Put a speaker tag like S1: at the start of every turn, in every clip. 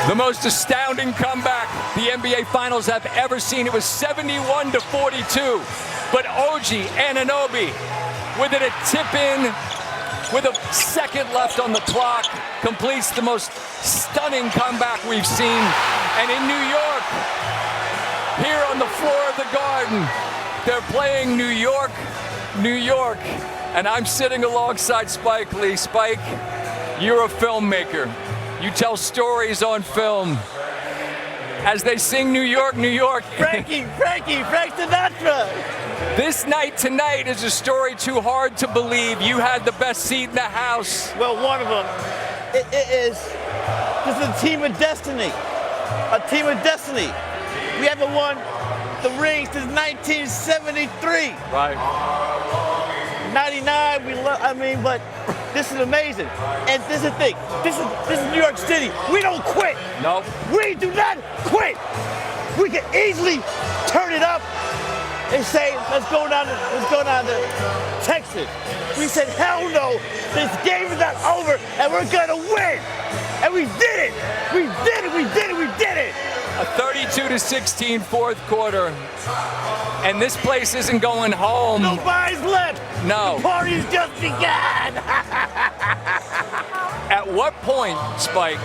S1: The most astounding comeback the NBA Finals have ever seen. It was 71-42. But OG Anunoby, with it a tip-in, with a second left on the clock, completes the most stunning comeback we've seen. And in New York, here on the floor of the Garden, they're playing New York, New York. And I'm sitting alongside Spike Lee. Spike, you're a filmmaker. You tell stories on film. As they sing New York, New York.
S2: Frank Sinatra.
S1: This night tonight is a story too hard to believe. You had the best seat in the house.
S2: Well, one of them. This is a team of destiny. A team of destiny. We haven't won the ring since 1973.
S1: Right.
S2: 99, but this is amazing. And this is the thing. This is New York City. We don't quit.
S1: Nope.
S2: We do not quit. We can easily turn it up and say, let's go down to Texas. We said, hell no, this game is not over and we're gonna win. And we did it. We did it.
S1: A 32-16 fourth quarter. And this place isn't going home.
S2: Nobody's left.
S1: No.
S2: The party's just begun.
S1: At what point, Spike,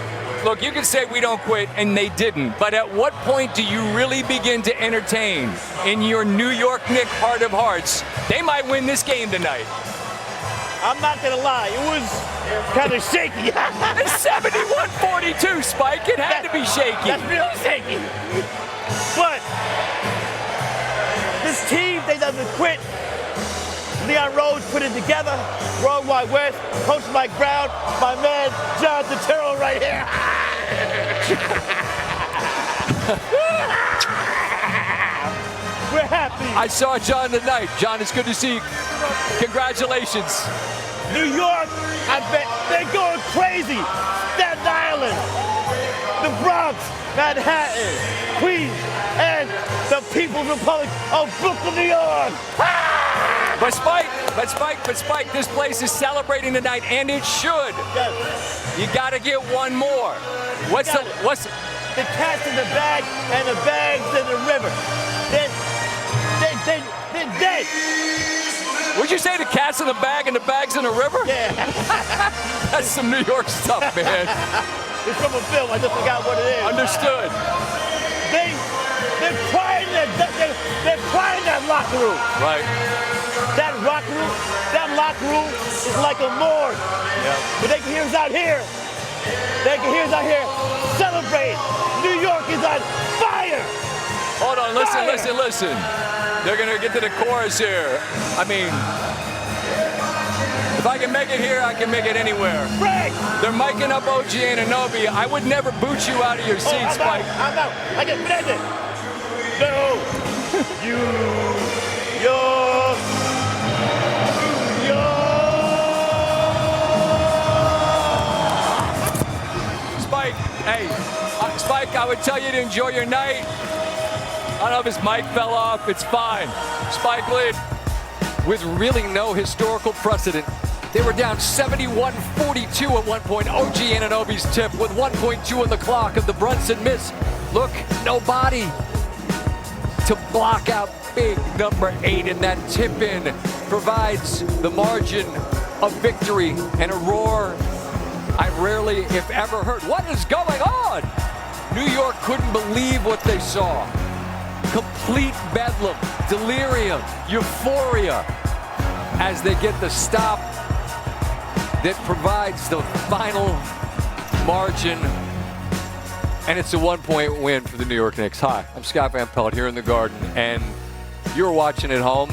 S1: look, you can say we don't quit, and they didn't, but at what point do you really begin to entertain in your New York Knicks heart of hearts, they might win this game tonight?
S2: I'm not gonna lie, it was kind of shaky.
S1: It's 71-42, Spike. It had to be shaky.
S2: That's really shaky. But this team, they doesn't quit. Leon Rose put it together. Worldwide West, Coach Mike Brown, my man John Turturro right here. We're happy.
S1: I saw John tonight. John, it's good to see you. Congratulations.
S2: New York, I bet they're going crazy. Staten Island, the Bronx, Manhattan, Queens, and the People's Republic of Brooklyn, New York.
S1: But Spike, this place is celebrating tonight, and it should.
S2: Yes.
S1: You got to get one more. What's
S2: the cat's in the bag and the bag's in the river. They're dead.
S1: Would you say the cat's in the bag and the bag's in the river?
S2: Yeah.
S1: That's some New York stuff, man.
S2: It's from a film. I just forgot what it is.
S1: Understood.
S2: They're crying in that locker room.
S1: Right.
S2: That locker room is like a morgue.
S1: Yeah.
S2: But they can hear us out here. Celebrate. New York is on fire.
S1: Hold on, listen. They're going to get to the chorus here. I mean, if I can make it here, I can make it anywhere.
S2: Frank!
S1: They're miking up OG Anunoby. I would never boot you out of your seat, Spike.
S2: I'm out. I get pregnant. No.
S1: Spike, hey, Spike, I would tell you to enjoy your night. I don't know if his mic fell off. It's fine. Spike Lee. With really no historical precedent, they were down 71-42 at one point. OG Anunoby's tip with 1.2 on the clock of the Brunson miss. Look, no body to block out big number 8, and that tip-in provides the margin of victory and a roar I rarely, if ever, heard. What is going on? New York couldn't believe what they saw. Complete bedlam, delirium, euphoria as they get the stop that provides the final margin. And it's a 1-point win for the New York Knicks. Hi, I'm Scott Van Pelt here in the Garden, and you're watching at home.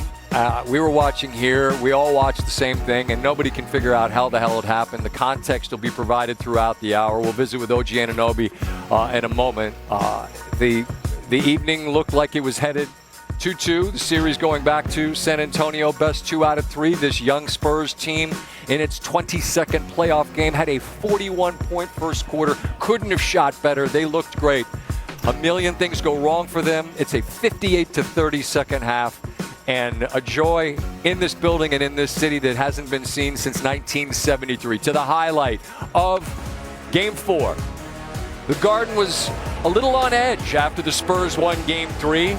S1: We were watching here. We all watched the same thing, and nobody can figure out how the hell it happened. The context will be provided throughout the hour. We'll visit with OG Anunoby in a moment. The evening looked like it was headed 2-2. The series going back to San Antonio, best 2 out of 3. This young Spurs team in its 22nd playoff game had a 41-point first quarter. Couldn't have shot better. They looked great. A million things go wrong for them. It's a 58-30 second half. And a joy in this building and in this city that hasn't been seen since 1973. To the highlight of Game 4. The Garden was a little on edge after the Spurs won Game 3.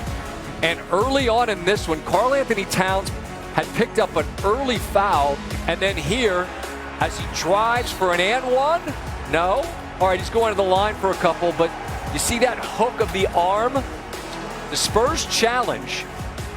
S1: And early on in this one, Karl Anthony Towns had picked up an early foul. And then here, as he drives for an and one, no. All right, he's going to the line for a couple, but you see that hook of the arm? The Spurs challenge,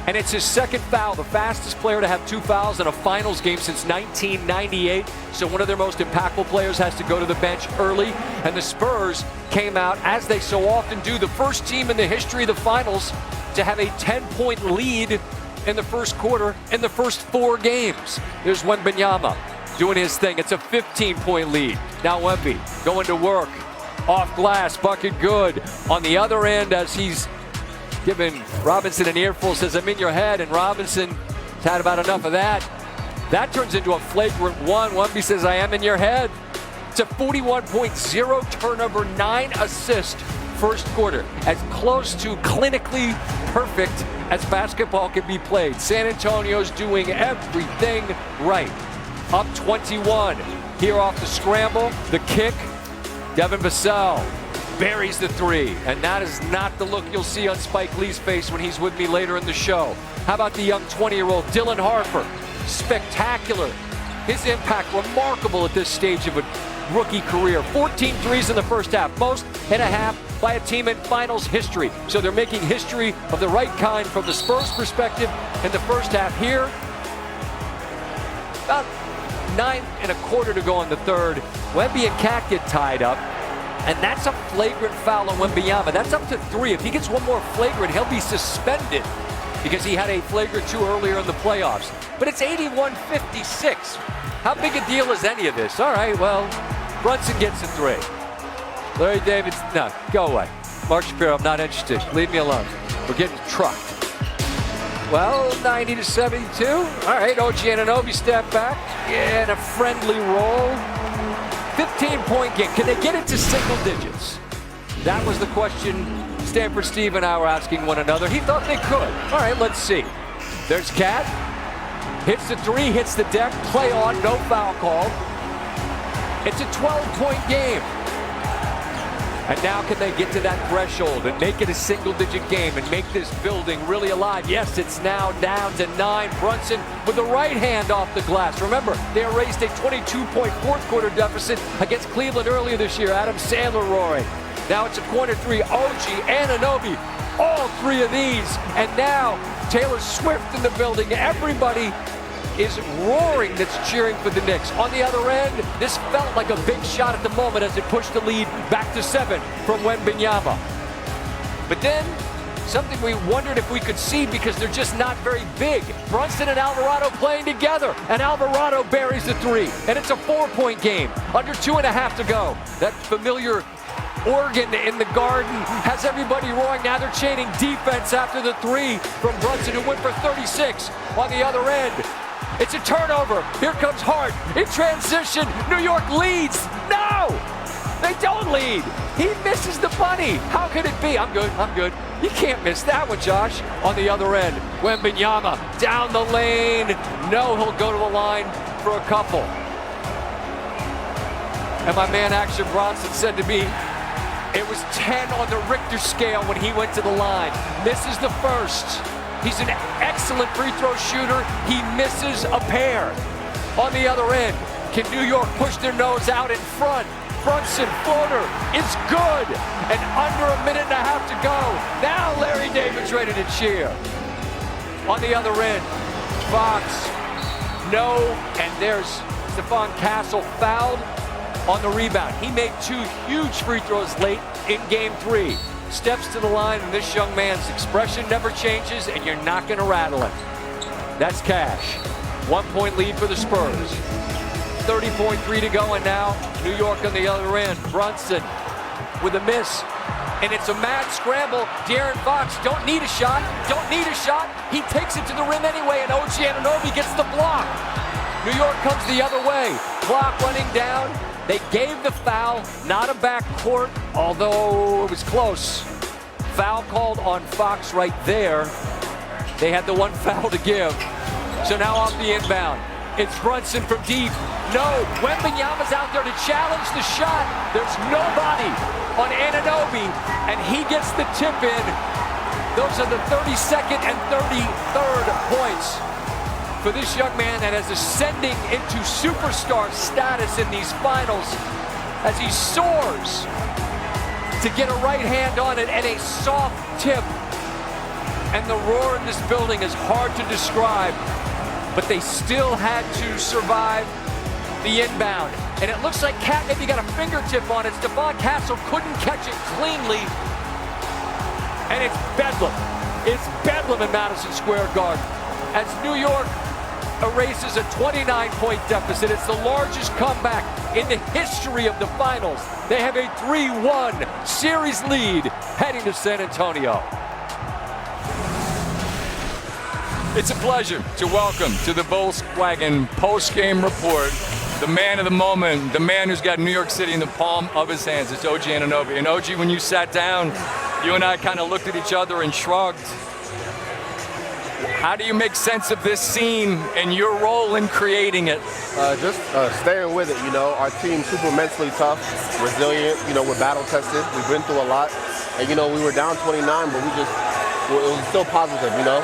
S1: and it's his second foul, the fastest player to have 2 fouls in a finals game since 1998. So one of their most impactful players has to go to the bench early, and the Spurs came out, as they so often do, the first team in the history of the finals to have a 10-point lead in the first quarter in the first 4 games. There's Wembanyama doing his thing. It's a 15-point lead. Now Wemby going to work. Off glass, bucket good. On the other end, as he's giving Robinson an earful, says, I'm in your head, and Robinson's had about enough of that. That turns into a flagrant one. Wemby says, I am in your head. It's a 41.0 turnover, 9 assist first quarter. As close to clinically perfect as basketball can be played. San Antonio's doing everything right. Up 21. Here off the scramble, the kick. Devin Vassell buries the 3. And that is not the look you'll see on Spike Lee's face when he's with me later in the show. How about the young 20-year-old Dylan Harper? Spectacular. His impact remarkable at this stage of a rookie career. 14 threes in the first half, most in a half by a team in finals history. So they're making history of the right kind from the Spurs perspective in the first half here. About 9 1/4 to go in the third. Wemby and Cat get tied up, and that's a flagrant foul on Wembanyama. That's up to 3. If he gets one more flagrant, he'll be suspended because he had a flagrant 2 earlier in the playoffs. But it's 81-56. How big a deal is any of this? All right, well, Brunson gets a 3. Larry David, no, go away. Mark Shapiro, I'm not interested. Leave me alone. We're getting trucked. Well, 90-72. All right, OG Anunoby step back in a friendly roll. 15-point game. Can they get it to single digits? That was the question Stanford Steve and I were asking one another. He thought they could. All right, let's see. There's Cat. Hits the 3, hits the deck. Play on, no foul call. It's a 12-point game. And now can they get to that threshold and make it a single-digit game and make this building really alive? Yes, it's now down to 9. Brunson with the right hand off the glass. Remember, they erased a 22-point fourth-quarter deficit against Cleveland earlier this year. Adam Sandler roaring. Now it's a corner 3. OG Anunoby, all 3 of these. And now Taylor Swift in the building. Everybody is roaring that's cheering for the Knicks. On the other end, this felt like a big shot at the moment as it pushed the lead back to 7 from Wembanyama. But then, something we wondered if we could see because they're just not very big. Brunson and Alvarado playing together, and Alvarado buries the 3. And it's a 4-point game, under 2.5 to go. That familiar organ in the Garden has everybody roaring. Now they're chaining defense after the 3 from Brunson, who went for 36 on the other end. It's a turnover. Here comes Hart in transition. New York leads. No! They don't lead. He misses the bunny. How could it be? I'm good. You can't miss that one, Josh. On the other end, Wembanyama down the lane. No, he'll go to the line for a couple. And my man Action Bronson said to me, it was 10 on the Richter scale when he went to the line. Misses the first. He's an excellent free throw shooter. He misses a pair. On the other end, can New York push their nose out in front? Brunson floater is good. And under 1.5 minutes to go. Now Larry David's ready to cheer. On the other end, Fox, no. And there's Stephon Castle fouled on the rebound. He made 2 huge free throws late in game 3. Steps to the line, and this young man's expression never changes, and you're not going to rattle him. That's Cash. 1-point lead for the Spurs. 30.3 to go, and now New York on the other end. Brunson with a miss, and it's a mad scramble. De'Aaron Fox don't need a shot. He takes it to the rim anyway, and OG Anunoby gets the block. New York comes the other way. Clock running down. They gave the foul, not a backcourt, although it was close. Foul called on Fox right there. They had the 1 foul to give. So now off the inbound. It's Brunson from deep. No, Wembanyama's out there to challenge the shot. There's nobody. on Anunoby, and he gets the tip in. Those are the 32nd and 33rd points for this young man that is ascending into superstar status in these finals as he soars to get a right hand on it and a soft tip. And the roar in this building is hard to describe, but they still had to survive the inbound. And it looks like Cat maybe got a fingertip on it. Stephon Castle couldn't catch it cleanly. And it's bedlam. It's bedlam in Madison Square Garden as New York erases a 29-point deficit. It's the largest comeback in the history of the finals. They have a 3-1 series lead heading to San Antonio. It's a pleasure to welcome to the Volkswagen post-game report the man of the moment, the man who's got New York City in the palm of his hands. It's OG Anunoby. And OG, when you sat down, you and I kind of looked at each other and shrugged. How do you make sense of this scene and your role in creating it?
S3: Just staying with it, you know. Our team's super mentally tough, resilient, you know, we're battle tested. We've been through a lot. And, you know, we were down 29, but it was still positive, you know.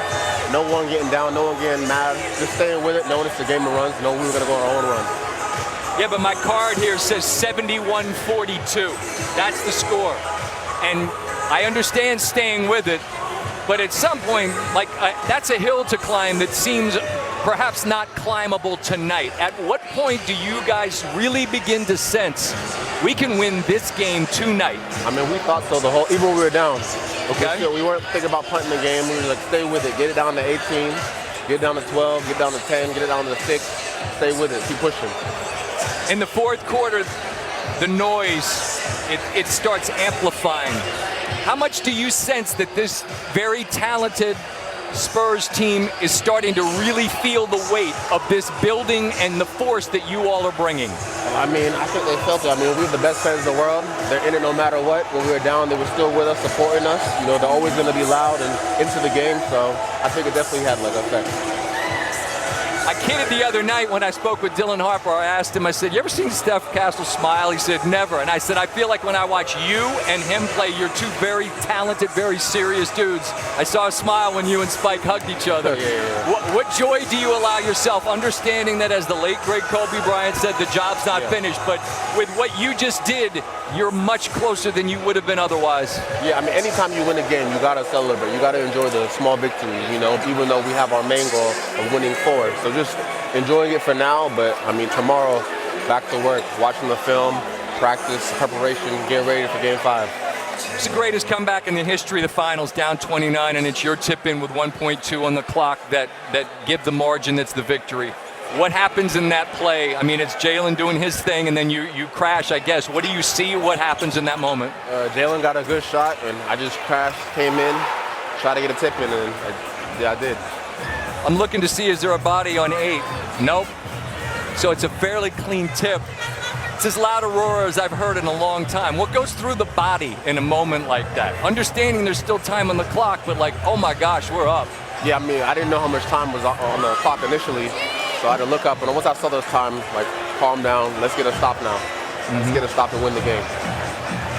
S3: No one getting down, no one getting mad. Just staying with it, knowing it's a game of runs, knowing we were going to go on our own run.
S1: Yeah, but my card here says 71-42. That's the score. And I understand staying with it, but at some point, that's a hill to climb that seems perhaps not climbable tonight. At what point do you guys really begin to sense we can win this game tonight?
S3: I mean, we thought so even when we were down.
S1: Okay.
S3: We weren't thinking about punting the game. We were like, stay with it, get it down to 18, get it down to 12, get it down to 10, get it down to 6, stay with it, keep pushing.
S1: In the fourth quarter, the noise, it starts amplifying. How much do you sense that this very talented Spurs team is starting to really feel the weight of this building and the force that you all are bringing?
S3: I mean, I think they felt it. I mean, we have the best fans in the world. They're in it no matter what. When we were down, they were still with us, supporting us. You know, they're always going to be loud and into the game, so I think it definitely had an effect.
S1: I kidded the other night when I spoke with Dylan Harper. I asked him, I said, you ever seen Steph Castle smile? He said, never. And I said, I feel like when I watch you and him play, you're two very talented, very serious dudes. I saw a smile when you and Spike hugged each other.
S3: Yeah.
S1: What joy do you allow yourself, understanding that, as the late, great Kobe Bryant said, the job's not finished, but with what you just did, you're much closer than you would have been otherwise.
S3: Yeah, I mean, anytime you win a game, you got to celebrate. You got to enjoy the small victories, you know, even though we have our main goal of winning 4. So just enjoying it for now, but I mean, tomorrow, back to work, watching the film, practice, preparation, get ready for Game 5.
S1: It's the greatest comeback in the history of the finals, down 29, and it's your tip in with 1.2 on the clock that give the margin that's the victory. What happens in that play? I mean, it's Jalen doing his thing, and then you crash, I guess. What do you see? What happens in that moment?
S3: Jalen got a good shot, and I just crashed, came in, tried to get a tip in, and I did.
S1: I'm looking to see, is there a body on 8? Nope. So it's a fairly clean tip. It's as loud a roar as I've heard in a long time. What goes through the body in a moment like that? Understanding there's still time on the clock, but like, oh my gosh, we're up.
S3: Yeah, I mean, I didn't know how much time was on the clock initially, so I had to look up, and once I saw those time, like, calm down, let's get a stop now. Let's get a stop and win the game.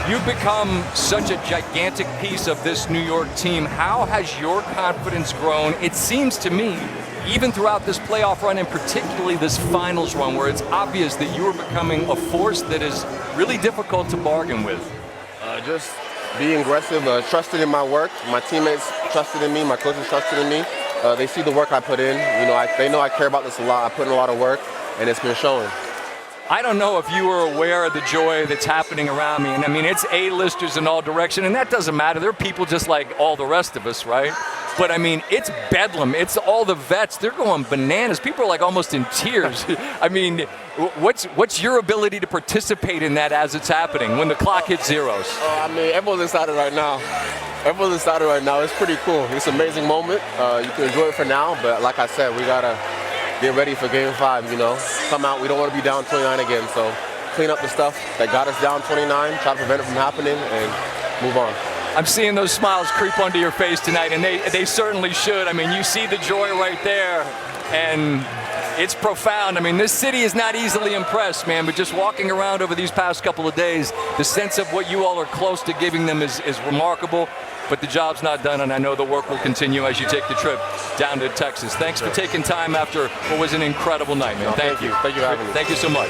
S1: You've become such a gigantic piece of this New York team. How has your confidence grown? It seems to me, even throughout this playoff run and particularly this finals run, where it's obvious that you are becoming a force that is really difficult to bargain with.
S3: Just being aggressive, trusted in my work. My teammates trusted in me, my coaches trusted in me. They see the work I put in. You know, they know I care about this a lot. I put in a lot of work, and it's been showing.
S1: I don't know if you were aware of the joy that's happening around me. And I mean, it's A-listers in all direction, and that doesn't matter. They're people just like all the rest of us, right? But I mean, it's bedlam. It's all the vets. They're going bananas. People are like almost in tears. I mean, what's your ability to participate in that as it's happening when the clock hits zeros?
S3: I mean, everyone's excited right now. Everyone's excited right now. It's pretty cool. It's an amazing moment. You can enjoy it for now, but like I said, we got to get ready for Game 5, you know. Come out, we don't want to be down 29 again, so clean up the stuff that got us down 29, try to prevent it from happening, and move on.
S1: I'm seeing those smiles creep onto your face tonight, and they certainly should. I mean, you see the joy right there, and It's profound. I mean, this city is not easily impressed, man, but just walking around over these past couple of days, the sense of what you all are close to giving them is remarkable, but the job's not done, and I know the work will continue as you take the trip down to Texas. Thanks for taking time after what was an incredible night, man. Thank you.
S3: Thank you for having me.
S1: Thank you so much.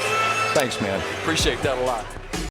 S1: Thanks, man. Appreciate that a lot.